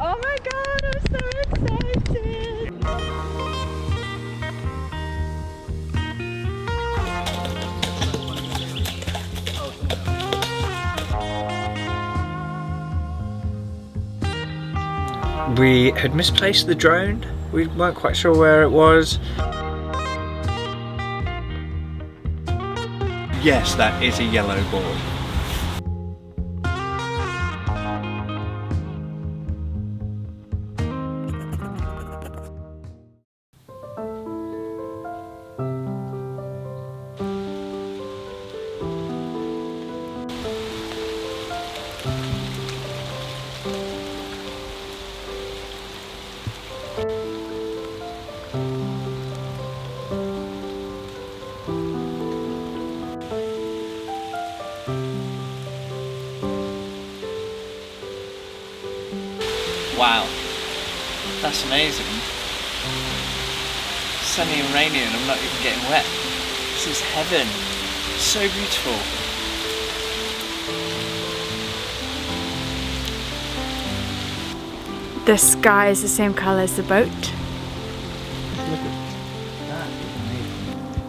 Oh my god, I'm so excited! We had misplaced the drone. We weren't quite sure where it was. Yes, that is a yellow board. Wow, that's amazing. Sunny and rainy and I'm not even getting wet. This is heaven. So beautiful. The sky is the same colour as the boat.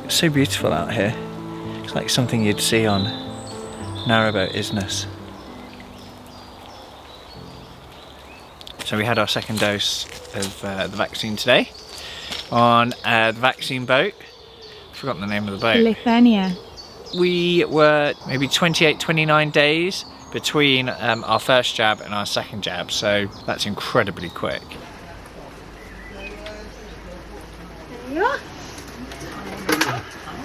It's so beautiful out here. It's like something you'd see on Narrowboat, isn't it? So we had our second dose of the vaccine today on the vaccine boat. I've forgotten the name of the boat. Lithuania. We were maybe 28, 29 days between our first jab and our second jab, so that's incredibly quick.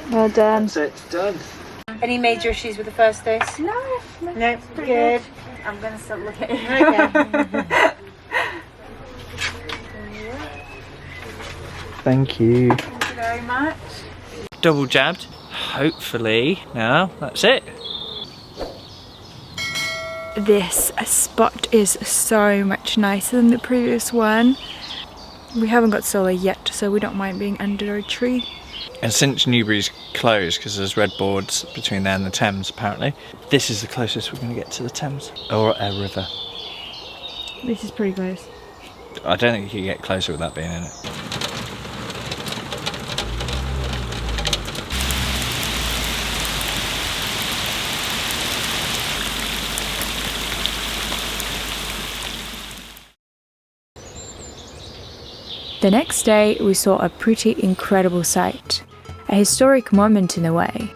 Well done. That's it, done. Any major issues with the first dose? No, Pretty good. I'm going to stop looking. okay. Thank you. Thank you very much. Double jabbed, hopefully. Now, that's it. This spot is so much nicer than the previous one. We haven't got solar yet, so we don't mind being under a tree. And since Newbury's closed, because there's red boards between there and the Thames apparently, this is the closest we're going to get to the Thames, or a river. This is pretty close. I don't think you can get closer without being in it. The next day we saw a pretty incredible sight, a historic moment in a way.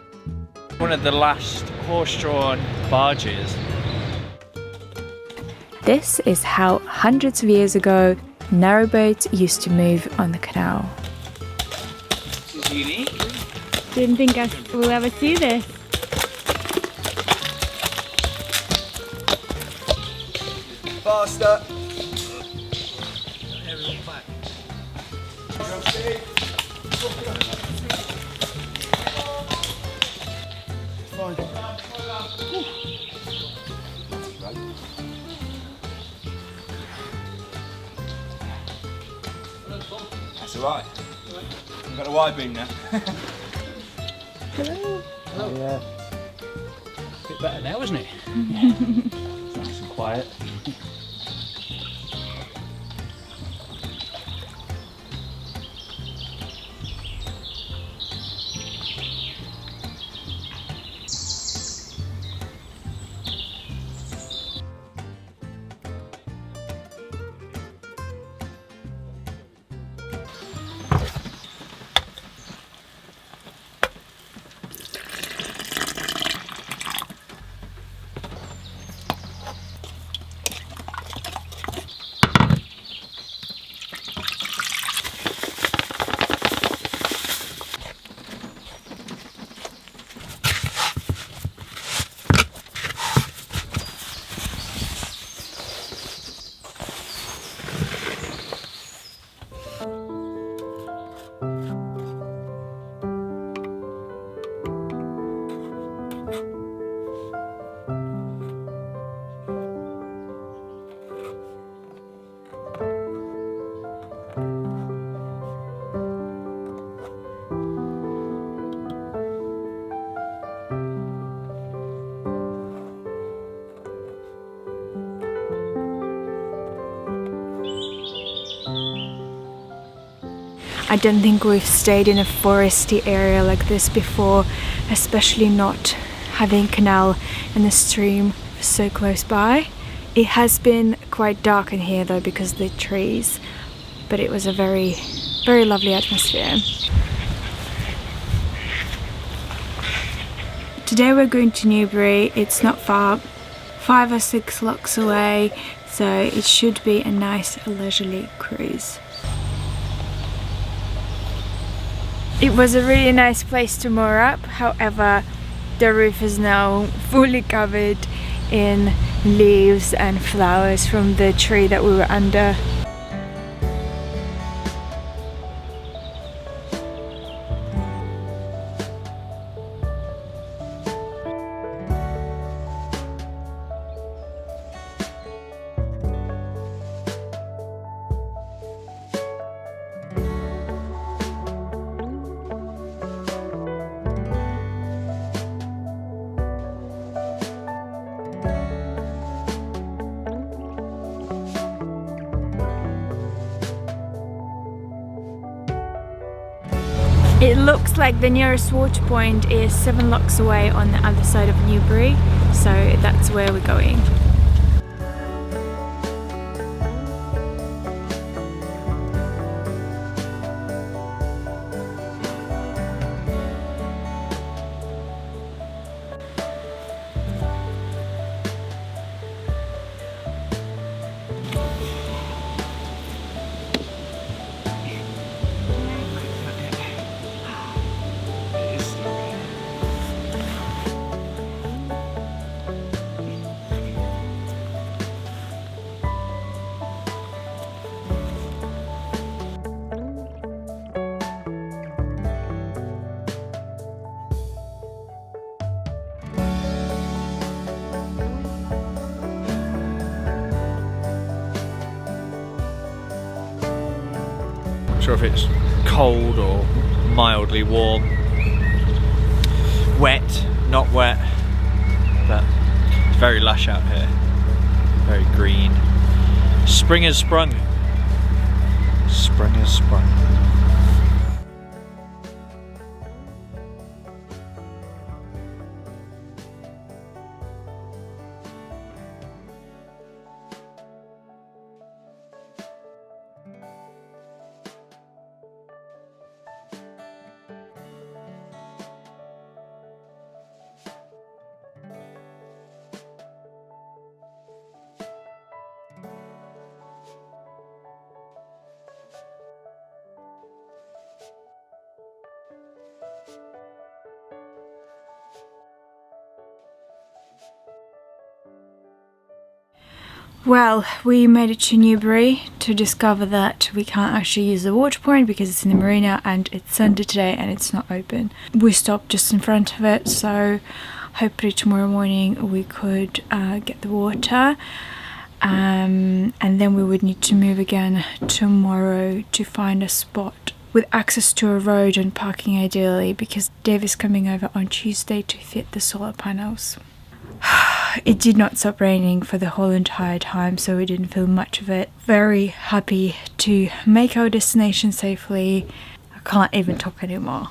One of the last horse-drawn barges. This is how hundreds of years ago narrowboats used to move on the canal. This is unique. Didn't think I will ever see this. Faster. That's alright. We've got a wide beam now. Hello. Oh yeah. A bit better now, isn't it? It's nice and quiet. I don't think we've stayed in a foresty area like this before, especially not having canal and the stream so close by. It has been quite dark in here though because of the trees, but it was a very, very lovely atmosphere. Today we're going to Newbury. It's not far, 5 or 6 locks away, so it should be a nice leisurely cruise. It was a really nice place to moor up, however the roof is now fully covered in leaves and flowers from the tree that we were under. It looks like the nearest water point is 7 locks away on the other side of Newbury, so that's where we're going. Not sure if it's cold or mildly warm. Wet, not wet, but it's very lush out here. Very green. Spring has sprung. Spring has sprung. Well, we made it to Newbury to discover that we can't actually use the water point because it's in the marina and it's Sunday today and it's not open. We stopped just in front of it, so hopefully tomorrow morning we could get the water. And then we would need to move again tomorrow to find a spot with access to a road and parking ideally, because Dave is coming over on Tuesday to fit the solar panels. It did not stop raining for the whole entire time, so we didn't feel much of it. Very happy to make our destination safely. I can't even talk anymore.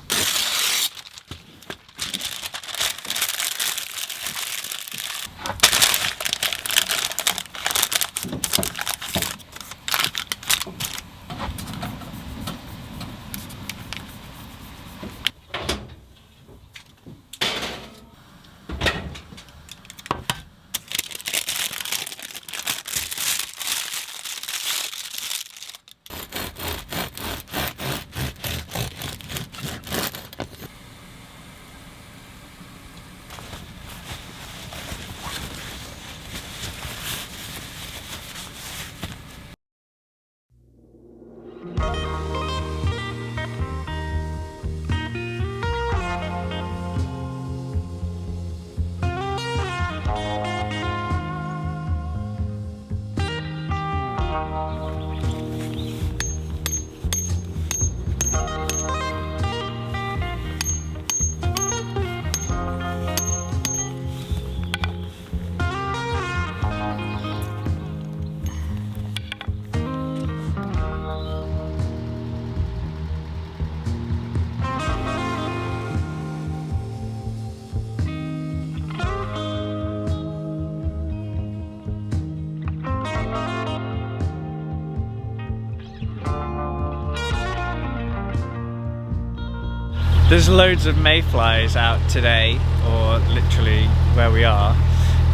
There's loads of mayflies out today, or literally where we are,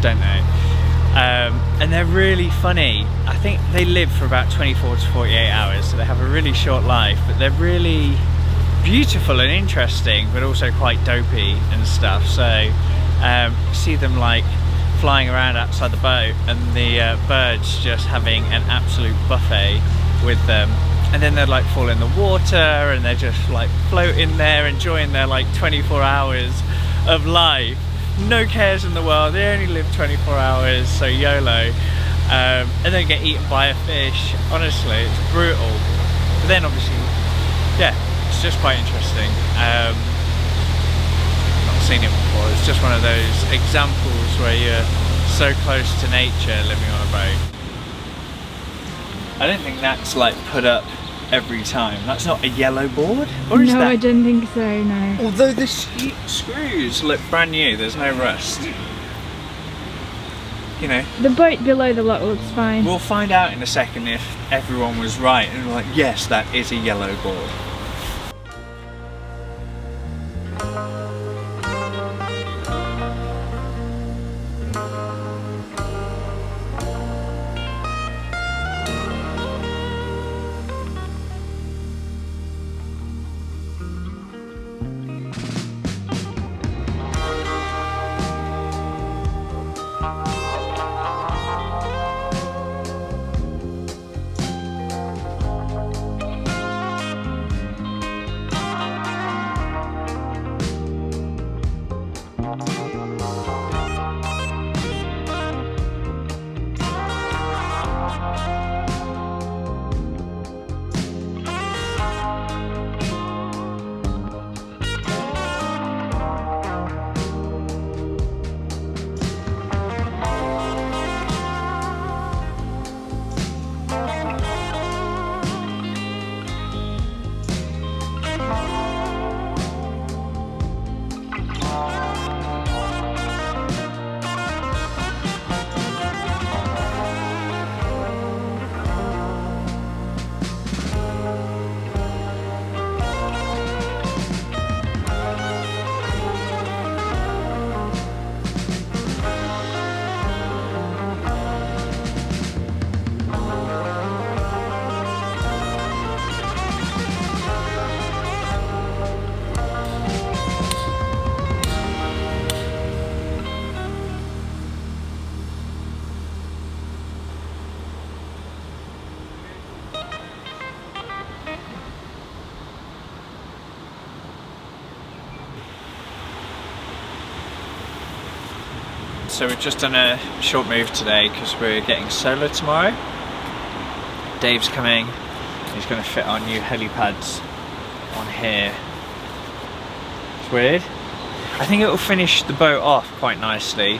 don't know. And they're really funny. I think they live for about 24 to 48 hours, so they have a really short life, but they're really beautiful and interesting, but also quite dopey and stuff. So see them like flying around outside the boat, and the birds just having an absolute buffet with them. And then they'd like fall in the water, and they're just like floating there, enjoying their like 24 hours of life. No cares in the world, they only live 24 hours, so YOLO. And then get eaten by a fish. Honestly, it's brutal. But then obviously, yeah, it's just quite interesting. Not seen it before. It's just one of those examples where you're so close to nature living on a boat. I don't think that's like put up every time. That's not a yellow board, or is No, that? I don't think so, no. Although the screws look brand new, there's no rust. You know. The boat below the lock looks fine. We'll find out in a second if everyone was right and we're like, yes, that is a yellow board. So we've just done a short move today because we're getting solar tomorrow. Dave's coming, he's going to fit our new helipads on here. It's weird. I think it will finish the boat off quite nicely.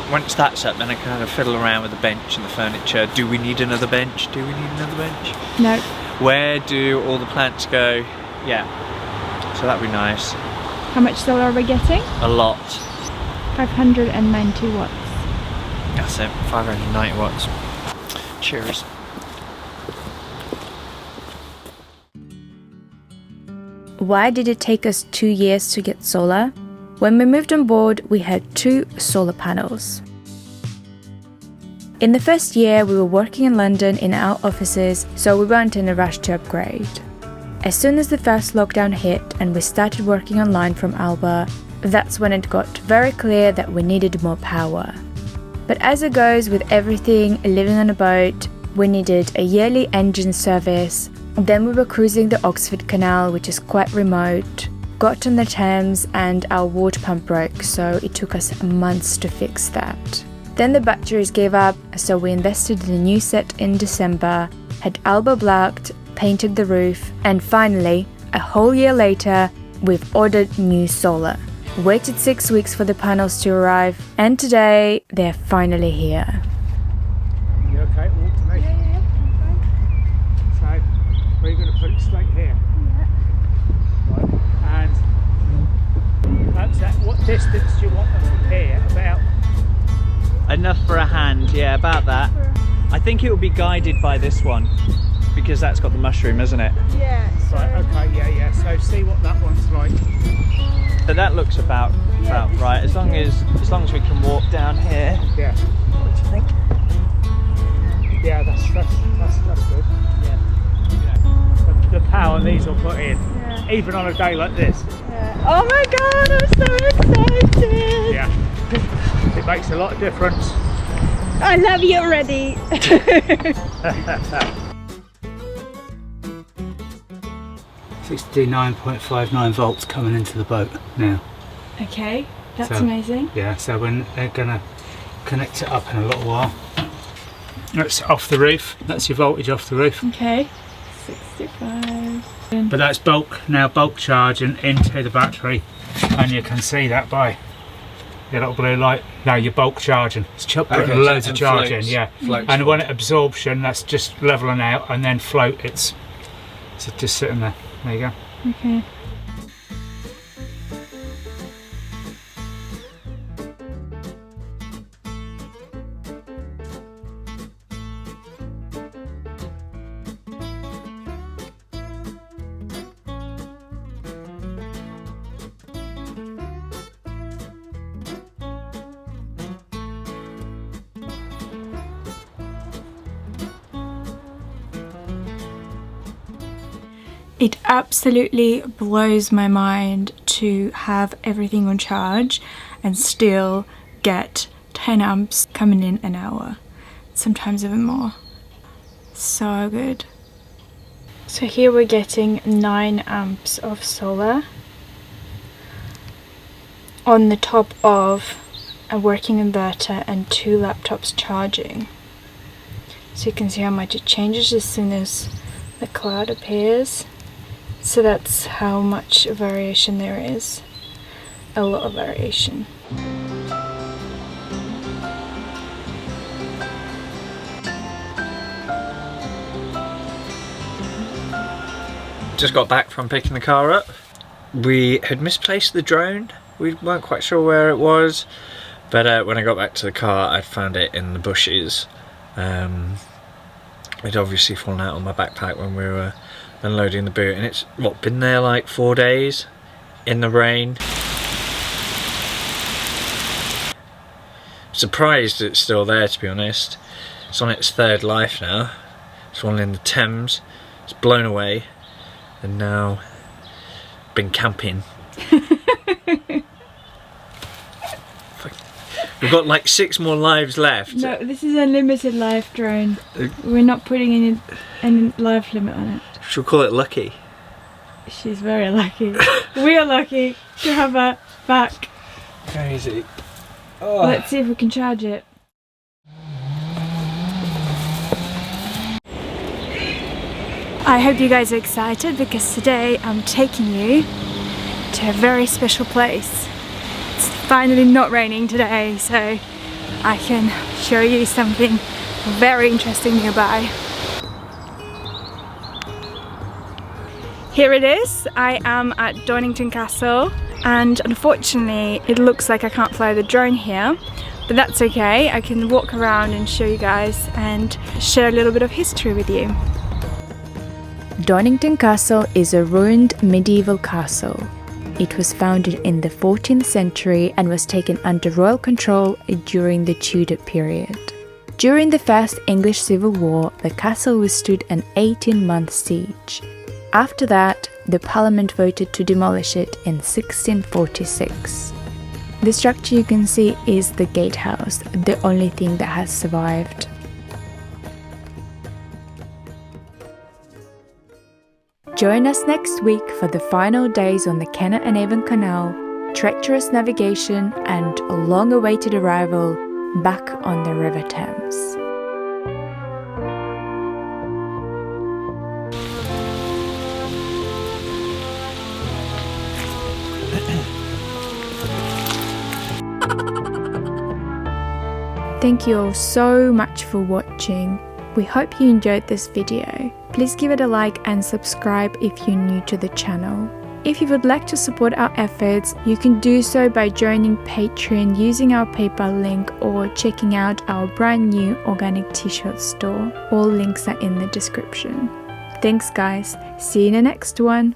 Once that's up, then I can kind of fiddle around with the bench and the furniture. Do we need another bench? Do we need another bench? No. Where do all the plants go? Yeah, so that'd be nice. How much solar are we getting? A lot. 590 watts. That's it, 590 watts. Cheers. Why did it take us 2 years to get solar? When we moved on board, we had 2 solar panels. In the first year, we were working in London in our offices, so we weren't in a rush to upgrade. As soon as the first lockdown hit and we started working online from Alba, that's when it got very clear that we needed more power. But as it goes with everything living on a boat, we needed a yearly engine service. Then we were cruising the Oxford Canal, which is quite remote, got on the Thames, and our water pump broke, so it took us months to fix that. Then the batteries gave up, so we invested in a new set in December, had Alba blacked, painted the roof, and finally, a whole year later, we've ordered new solar. Waited 6 weeks for the panels to arrive, and today they're finally here. You okay to walk to me? Yeah, I'm fine. So, we're going to put it straight here. Yeah. Right. And that's at what distance do you want them from here? About? Enough for a hand, yeah, about that. I think it will be guided by this one. because that's got the mushroom, isn't it? Yeah. So Right, okay, yeah. So see what that one's like. But that looks about right. As long as we can walk down here. Yeah. What do you think? Yeah, that's good. Yeah. The power these will put in, yeah. even on a day like this. Yeah. Oh my god, I'm so excited! Yeah. It makes a lot of difference. I love you already. 69.59 volts coming into the boat now. Okay, that's So, amazing. Yeah, so they're gonna connect it up in a little while. That's off the roof. That's your voltage off the roof. Okay, 65. But that's bulk charging into the battery, and you can see that by your little blue light. Now you're bulk charging. It's putting loads of charge in, yeah. And when it absorption, that's just leveling out, and then float. It's just sitting there. There you go. Okay. It absolutely blows my mind to have everything on charge and still get 10 amps coming in an hour, sometimes even more. So good. So here we're getting 9 amps of solar on the top of a working inverter and 2 laptops charging. So you can see how much it changes as soon as the cloud appears. So that's how much variation there is. A lot of variation. Just got back from picking the car up. We had misplaced the drone. We weren't quite sure where it was, but when I got back to the car, I found it in the bushes. It'd obviously fallen out on my backpack when we were unloading the boot, and it's been there like 4 days in the rain. Surprised it's still there, to be honest. It's on its 3rd life now. It's one in the Thames. It's blown away, and now been camping. We've got like 6 more lives left. No, this is a limited life drone. We're not putting any life limit on it. She'll call it lucky. She's very lucky. We are lucky to have her back. Crazy. Oh. Let's see if we can charge it. I hope you guys are excited because today I'm taking you to a very special place. It's finally not raining today, so I can show you something very interesting nearby. Here it is. I am at Donington Castle, and unfortunately it looks like I can't fly the drone here, but that's okay. I can walk around and show you guys and share a little bit of history with you. Donington Castle is a ruined medieval castle. It was founded in the 14th century and was taken under royal control during the Tudor period. During the First English Civil War, the castle withstood an 18-month siege. After that, the Parliament voted to demolish it in 1646. The structure you can see is the gatehouse, the only thing that has survived. Join us next week for the final days on the Kenner and Avon Canal, treacherous navigation and a long-awaited arrival back on the River Thames. Thank you all so much for watching. We hope you enjoyed this video. Please give it a like and subscribe if you're new to the channel. If you would like to support our efforts, you can do so by joining Patreon using our PayPal link or checking out our brand new organic t-shirt store. All links are in the description. Thanks guys, see you in the next one.